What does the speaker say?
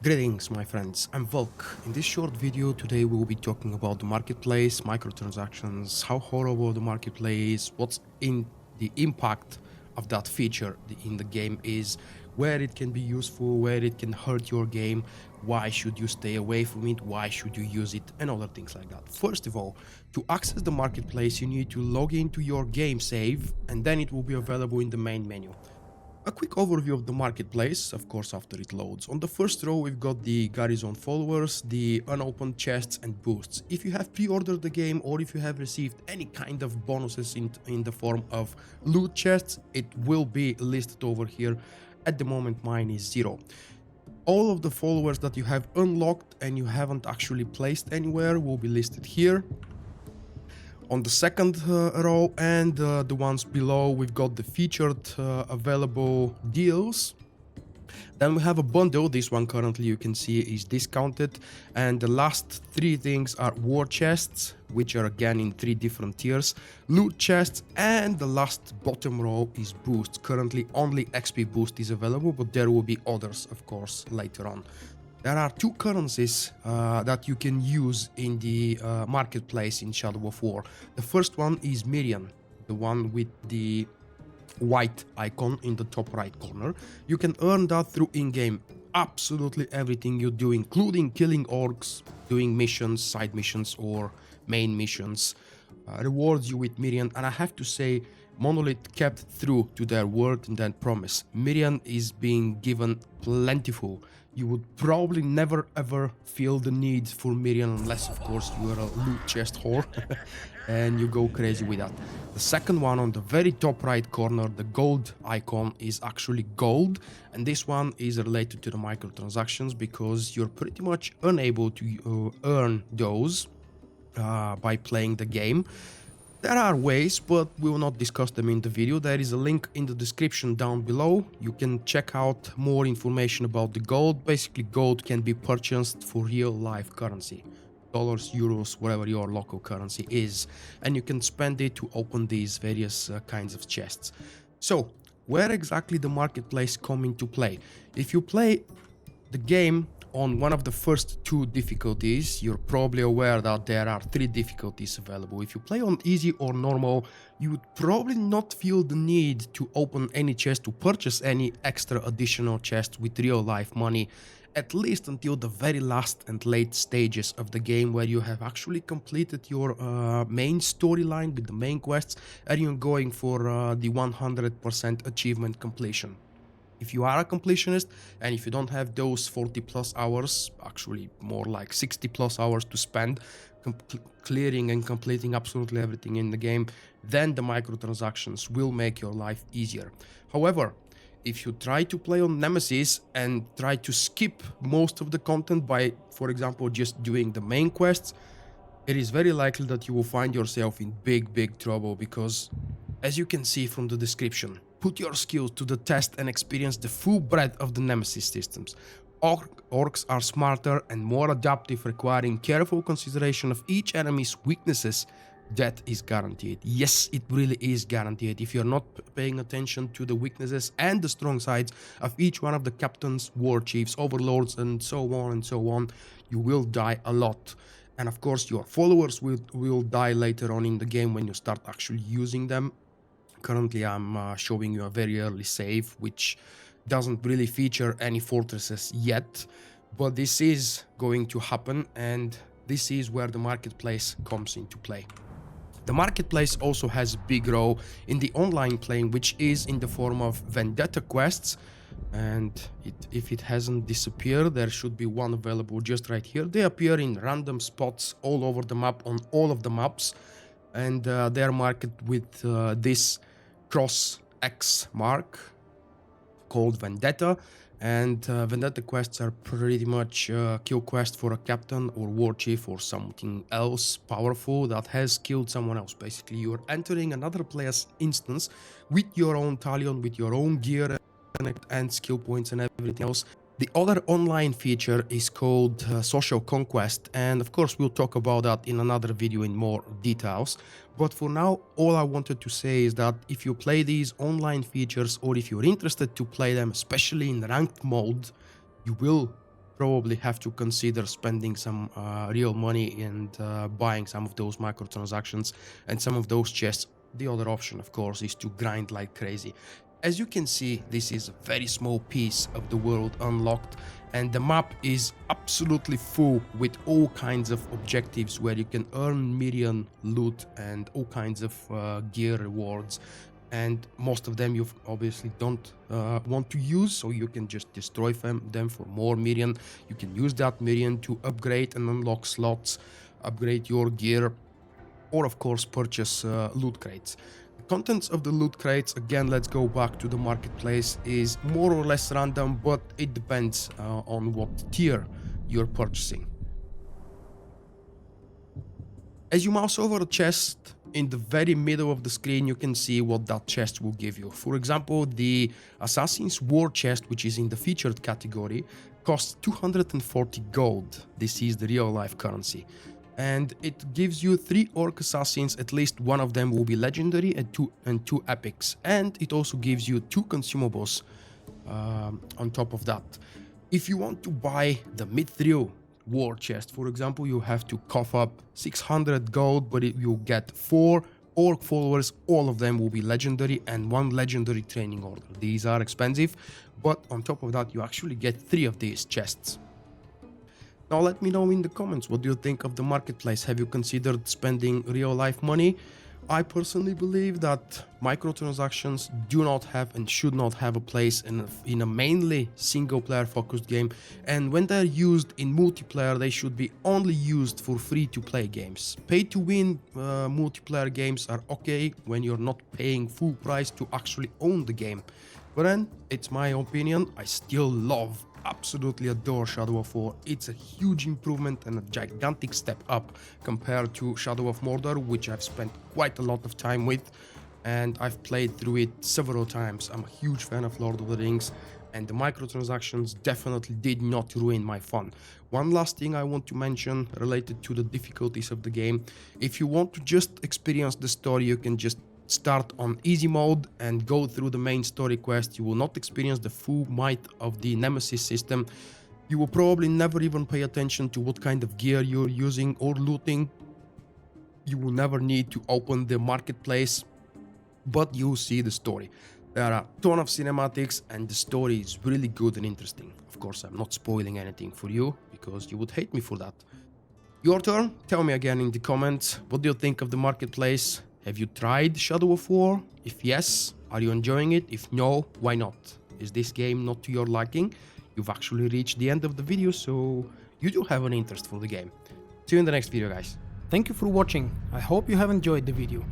Greetings my friends, I'm Vulkk. In this short video today we will be talking about the marketplace, microtransactions, how horrible the marketplace, what's in the impact of that feature in the game is, where it can be useful, where it can hurt your game, why should you stay away from it, why should you use it, and other things like that. First of all, to access the marketplace you need to log into your game save and then it will be available in the main menu. A quick overview of the marketplace, of course after it loads. On the first row we've got the Garrison followers, the unopened chests and boosts. If you have pre-ordered the game or if you have received any kind of bonuses in the form of loot chests, it will be listed over here. At the moment mine is 0. All of the followers that you have unlocked and you haven't actually placed anywhere will be listed here. On the second row and the ones below, we've got the featured available deals. Then we have a bundle. This one currently you can see is discounted, and the last three things are war chests, which are again in 3 different tiers, loot chests, and the last bottom row is boosts. Currently only XP boost is available, but there will be others of course later on. There are 2 currencies that you can use in the marketplace in Shadow of War. The first one is Mirian, the one with the white icon in the top right corner. You can earn that through in-game. Absolutely everything you do, including killing orcs, doing missions, side missions or main missions, rewards you with Mirian. And I have to say, Monolith kept true to their word and their promise. Mirian is being given plentiful. You would probably never ever feel the need for Mirian unless of course you are a loot chest whore and you go crazy with that. The second one on the very top right corner, the gold icon, is actually gold, and this one is related to the microtransactions because you're pretty much unable to earn those by playing the game. There are ways, but we will not discuss them in the video. There is a link in the description down below. You can check out more information about the gold. Basically, gold can be purchased for real life currency. Dollars, euros, whatever your local currency is. And you can spend it to open these various kinds of chests. So, where exactly the marketplace come into play? If you play the game on one of the first 2 difficulties, you're probably aware that there are 3 difficulties available. If you play on easy or normal, you would probably not feel the need to open any chest, to purchase any extra additional chest with real life money, at least until the very last and late stages of the game, where you have actually completed your main storyline with the main quests and you're going for the 100% achievement completion. If you are a completionist and if you don't have those 40 plus hours, actually more like 60 plus hours to spend clearing and completing absolutely everything in the game, then the microtransactions will make your life easier. However, if you try to play on Nemesis and try to skip most of the content by, for example, just doing the main quests, it is very likely that you will find yourself in big trouble because, as you can see from the description, put your skills to the test and experience the full breadth of the Nemesis systems. Orcs are smarter and more adaptive, requiring careful consideration of each enemy's weaknesses. Death is guaranteed. Yes, it really is guaranteed. If you're not paying attention to the weaknesses and the strong sides of each one of the captains, war chiefs, overlords, and so on, you will die a lot. And of course, your followers will die later on in the game when you start actually using them. Currently, I'm showing you a very early save, which doesn't really feature any fortresses yet, but this is going to happen, and this is where the marketplace comes into play. The marketplace also has a big role in the online playing, which is in the form of vendetta quests, and if it hasn't disappeared, there should be one available just right here. They appear in random spots all over the map, on all of the maps, and they are marked with this cross X mark called vendetta. And vendetta quests are pretty much kill quest for a captain or war chief or something else powerful that has killed someone else. Basically, you're entering another player's instance with your own Talion, with your own gear and skill points and everything else. The other online feature is called Social Conquest, and of course we'll talk about that in another video in more details. But for now, all I wanted to say is that if you play these online features, or if you're interested to play them, especially in ranked mode, you will probably have to consider spending some real money and buying some of those microtransactions and some of those chests. The other option, of course, is to grind like crazy. As you can see, this is a very small piece of the world unlocked, and the map is absolutely full with all kinds of objectives where you can earn million loot and all kinds of gear rewards. And most of them you obviously don't want to use, so you can just destroy them for more million. You can use that million to upgrade and unlock slots, upgrade your gear, or of course purchase loot crates. The contents of the loot crates, again, let's go back to the marketplace, is more or less random, but it depends on what tier you're purchasing. As you mouse over a chest, in the very middle of the screen you can see what that chest will give you. For example, the Assassin's War chest, which is in the featured category, costs 240 gold. This is the real life currency. And it gives you 3 orc assassins, at least one of them will be legendary, and two epics. And it also gives you 2 consumables on top of that. If you want to buy the Mithril war chest, for example, you have to cough up 600 gold, but you'll get 4 orc followers. All of them will be legendary, and 1 legendary training order. These are expensive, but on top of that you actually get 3 of these chests. Now let me know in the comments, what do you think of the marketplace? Have you considered spending real life money? I personally believe that microtransactions do not have and should not have a place in a mainly single player focused game, and when they're used in multiplayer they should be only used for free to play games. Pay to win multiplayer games are okay when you're not paying full price to actually own the game. But then, it's my opinion, I still love, absolutely adore Shadow of War. It's a huge improvement and a gigantic step up compared to Shadow of Mordor, which I've spent quite a lot of time with, and I've played through it several times. I'm a huge fan of Lord of the Rings, and the microtransactions definitely did not ruin my fun. One last thing I want to mention related to the difficulties of the game: if you want to just experience the story, you can just start on easy mode and go through the main story quest. You will not experience the full might of the Nemesis system. You will probably never even pay attention to what kind of gear you're using or looting. You will never need to open the marketplace, but you'll see the story. There are a ton of cinematics and the story is really good and interesting. Of course, I'm not spoiling anything for you because you would hate me for that. Your turn. Tell me again in the comments, what do you think of the marketplace? Have you tried Shadow of War? If yes, are you enjoying it? If no, why not? Is this game not to your liking? You've actually reached the end of the video, so you do have an interest for the game. See you in the next video, guys. Thank you for watching. I hope you have enjoyed the video.